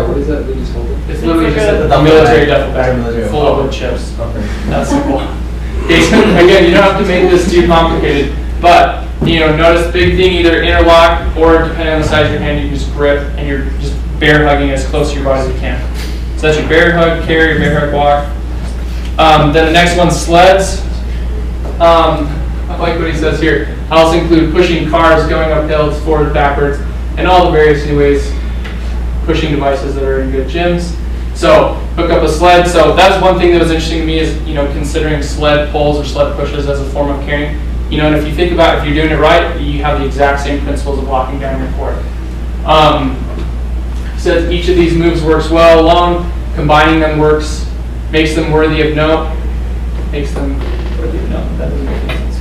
Yeah, what is that that he's holding? It's literally just like a military duffel bag Military. full of wood chips. That's simple. Okay, so again, you don't have to make this too complicated, but notice big thing, either interlock or depending on the size of your hand, you can just grip and you're just bear hugging as close to your body as you can. So that's your bear hug carry, your bear hug walk. Then the next one's sleds. I like what he says here. I also include pushing cars, going up hills, forward, backwards, and all the various new ways, pushing devices that are in good gyms. So hook up a sled. So that's one thing that was interesting to me is considering sled pulls or sled pushes as a form of carrying. And if you think about it, if you're doing it right, you have the exact same principles of walking down your court. Says each of these moves works well alone. Combining them makes them worthy of note. Makes them worthy of note. That doesn't make any sense.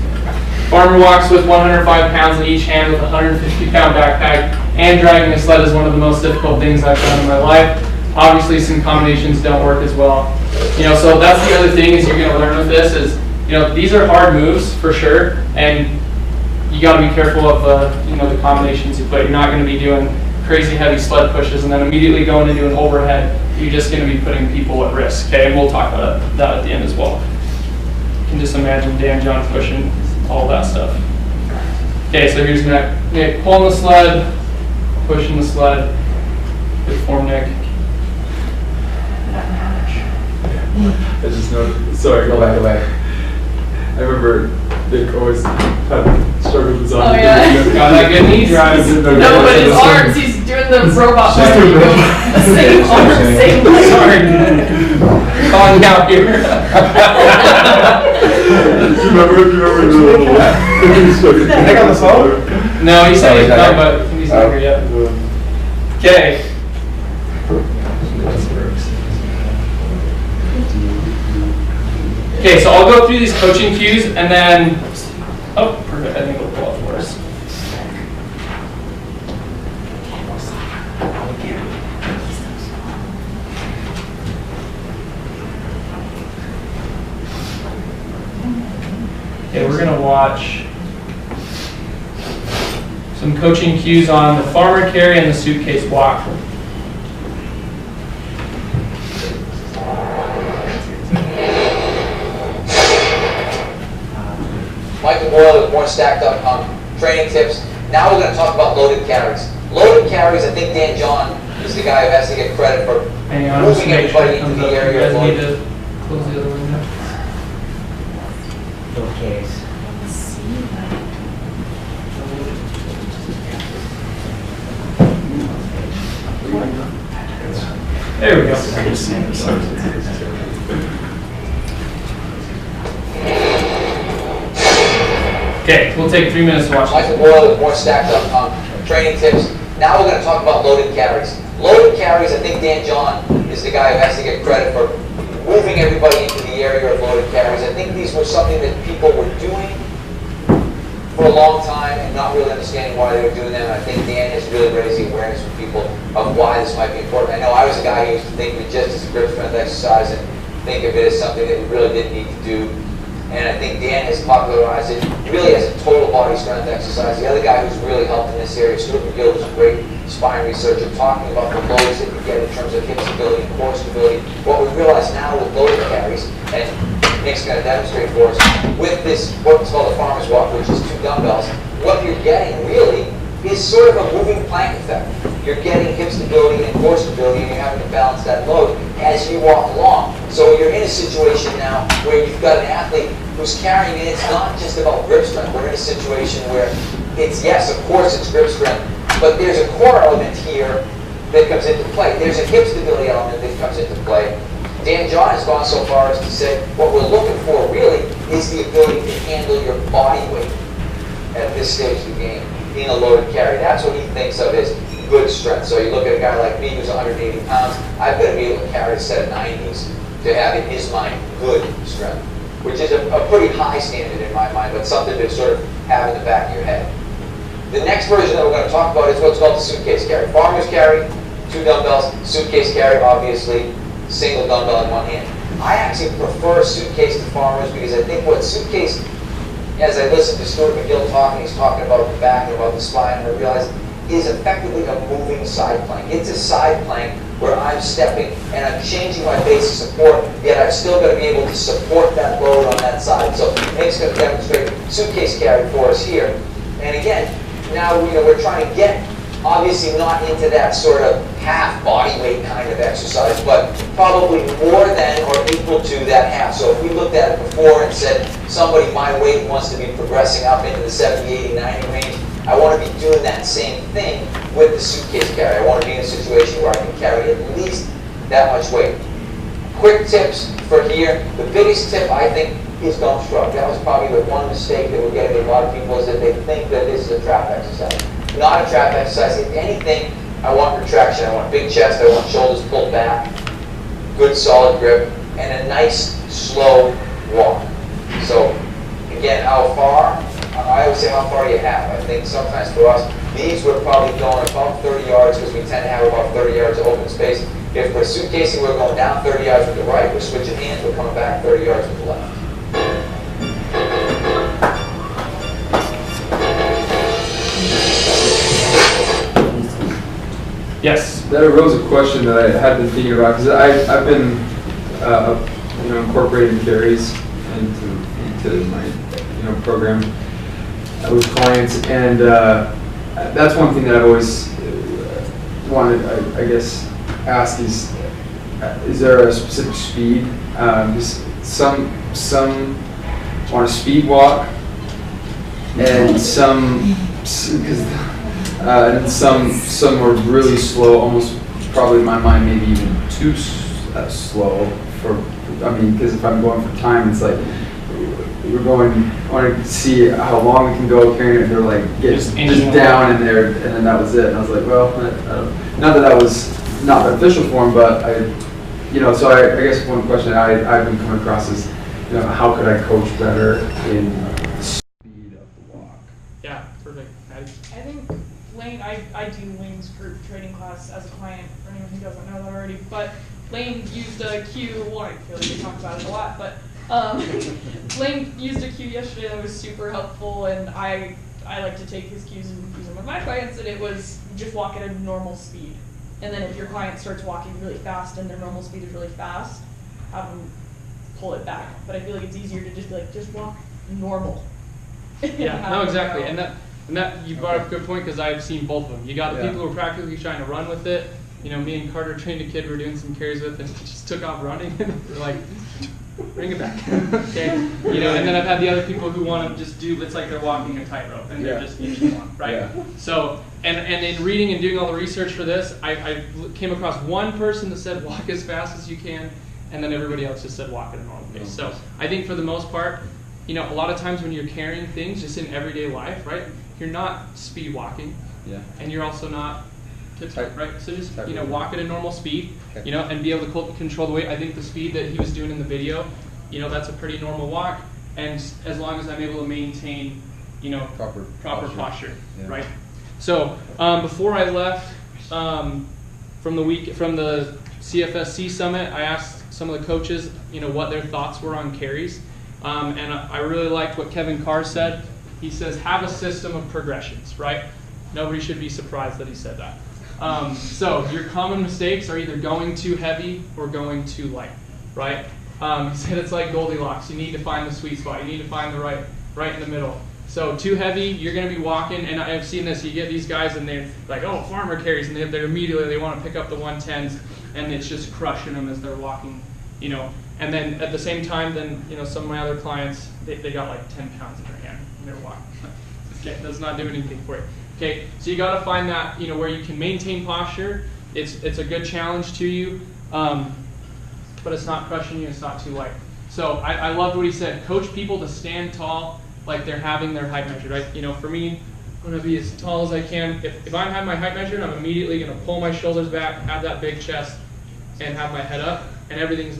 Farmer walks with 105 pounds in each hand with a 150-pound backpack, and driving a sled is one of the most difficult things I've done in my life. Obviously, some combinations don't work as well. So that's the other thing is you're going to learn with this is, these are hard moves for sure, and you got to be careful of the combinations you put. You're not going to be doing crazy heavy sled pushes and then immediately going into an overhead. You're just going to be putting people at risk. Okay, and we'll talk about that at the end as well. You can just imagine Dan John pushing all that stuff. Okay, so here's Nick pulling the sled, pushing the sled. Good form, Nick. I just noticed. Sorry, go back away. I remember Nick always had struggled with his arms. Oh, yeah. Got that good knee drive. No, but his arms, he's doing the robot Just body. doing robot. Same arm, same leg. Sorry, calling out here. Do you remember the Nick on the phone? No, he said Oh, he's he's not, not but he's not here yet. Okay. Okay, so I'll go through these coaching cues and then, oh, perfect, I think it'll pull up for us. Okay, we're going to watch some coaching cues on the farmer carry and the suitcase walk. Michael Boyle with more stacked up training tips. Now we're going to talk about loaded carries. Loaded carries, I think Dan John is the guy who has to get credit for Hang on, just moving make sure everybody it into comes the up. You area of guys need loaded. to close the other window. Okay. There we go. Okay, we'll take 3 minutes to watch Michael this. Boyle with more stacked up training tips. Now we're going to talk about loaded carries. Loaded carries, I think Dan John is the guy who has to get credit for moving everybody into the area of loaded carries. I think these were something that people were doing for a long time and not really understanding why they were doing them. And I think Dan has really raised the awareness for people of why this might be important. I know I was a guy who used to think of it just as a grip strength exercise and think of it as something that we really didn't need to do. And I think Dan has popularized it really as a total body strength exercise. The other guy who's really helped in this area, Stuart McGill, who's a great spine researcher, talking about the loads that you get in terms of hip stability and core stability. What we realize now with loaded carries, and Nick's going to demonstrate for us, with this, what's called a farmer's walk, which is 2 dumbbells, what you're getting really is sort of a moving plank effect. You're getting hip stability and core stability, and you're having to balance that load as you walk along. So you're in a situation now where you've got an athlete who's carrying it. It's not just about grip strength. We're in a situation where it's, yes, of course it's grip strength, but there's a core element here that comes into play. There's a hip stability element that comes into play. Dan John has gone so far as to say what we're looking for really is the ability to handle your body weight at this stage of the game in a loaded carry. That's what he thinks of as good strength. So you look at a guy like me who's 180 pounds, I've got to be able to carry a set of 90s to have, in his mind, good strength, which is a pretty high standard in my mind, but something to sort of have in the back of your head. The next version that we're going to talk about is what's called the suitcase carry. Farmer's carry, 2 dumbbells. Suitcase carry, obviously, single dumbbell in one hand. I actually prefer suitcase to farmers because I think what suitcase, as I listen to Stuart McGill talking, he's talking about the back and about the spine, and I realize is effectively a moving side plank. It's a side plank where I'm stepping and I'm changing my base of support, yet I'm still going to be able to support that load on that side. So Layne's going to demonstrate suitcase carry for us here. And again, now we're trying to get, obviously not into that sort of half body weight kind of exercise, but probably more than or equal to that half. So if we looked at it before and said somebody my weight wants to be progressing up into the 70, 80, 90 range, I want to be doing that same thing with the suitcase carry. I want to be in a situation where I can carry at least that much weight. Quick tips for here. The biggest tip, I think, is don't shrug. That was probably the one mistake that we're getting with a lot of people, is that they think that this is a trap exercise. Not a trap exercise. If anything, I want retraction. I want big chest. I want shoulders pulled back, good solid grip, and a nice slow walk. So again, how far? I always say how far you have. I think sometimes for us, these we're probably going about 30 yards because we tend to have about 30 yards of open space. If we're suitcasing, we're going down 30 yards with the right. We're switching hands. We're coming back 30 yards with the left. Yes. That arose a question that I had been thinking about, because I've been incorporating carries into my program with clients, and that's one thing that I've always wanted, I guess, ask is there a specific speed? Some want a speed walk, and some were really slow, almost probably in my mind maybe even too slow because if I'm going for time, it's like I want to see how long we can go carrying it. They're like just down in there, and then that was it. And I was like, well, not that was not beneficial for them, but so I guess one question I've been coming across is, how could I coach better in the speed of the walk? Yeah, perfect. I think Layne, I do Layne's group training class as a client, for anyone who doesn't know that already, but Layne used a cue, well, I feel like we talked about it a lot, but Layne used a cue yesterday that was super helpful, and I like to take his cues and use them with my clients, and it was just walk at a normal speed. And then if your client starts walking really fast and their normal speed is really fast, have them pull it back. But I feel like it's easier to just be like, just walk normal. Yeah, no, exactly. And that you brought up a good point, because I've seen both of them. You got the people who are practically trying to run with it. Me and Carter trained a kid we were doing some carries with, and he just took off running. We're like, bring it back. Okay. And then I've had the other people who want to just do, it's like they're walking a tightrope and they're just each one, right? Yeah. So, and in reading and doing all the research for this, I came across one person that said walk as fast as you can, and then everybody else just said walk at a normal pace. So I think for the most part, a lot of times when you're carrying things just in everyday life, right, you're not speed walking, and you're also not tiptoe, right? So just walk at a normal speed, and be able to control the weight. I think the speed that he was doing in the video, that's a pretty normal walk, and as long as I'm able to maintain, proper posture, right? So before I left from the CFSC summit, I asked some of the coaches, what their thoughts were on carries, and I really liked what Kevin Carr said. He says, have a system of progressions, right? Nobody should be surprised that he said that. So your common mistakes are either going too heavy or going too light, right? He said it's like Goldilocks. You need to find the sweet spot. You need to find the right in the middle. So too heavy, you're going to be walking, and I've seen this. You get these guys, and they're like, oh, farmer carries, and they're immediately, they want to pick up the 110s, and it's just crushing them as they're walking, And then at the same time, then, some of my other clients, they got like 10 pounds in their hand, and they're walking. Okay, that's not doing anything for you. Okay, so you got to find that, where you can maintain posture. It's a good challenge to you, but it's not crushing you. It's not too light. So I loved what he said. Coach people to stand tall like they're having their height measured, right? For me, I'm going to be as tall as I can. If I have my height measured, I'm immediately going to pull my shoulders back, have that big chest, and have my head up, and everything's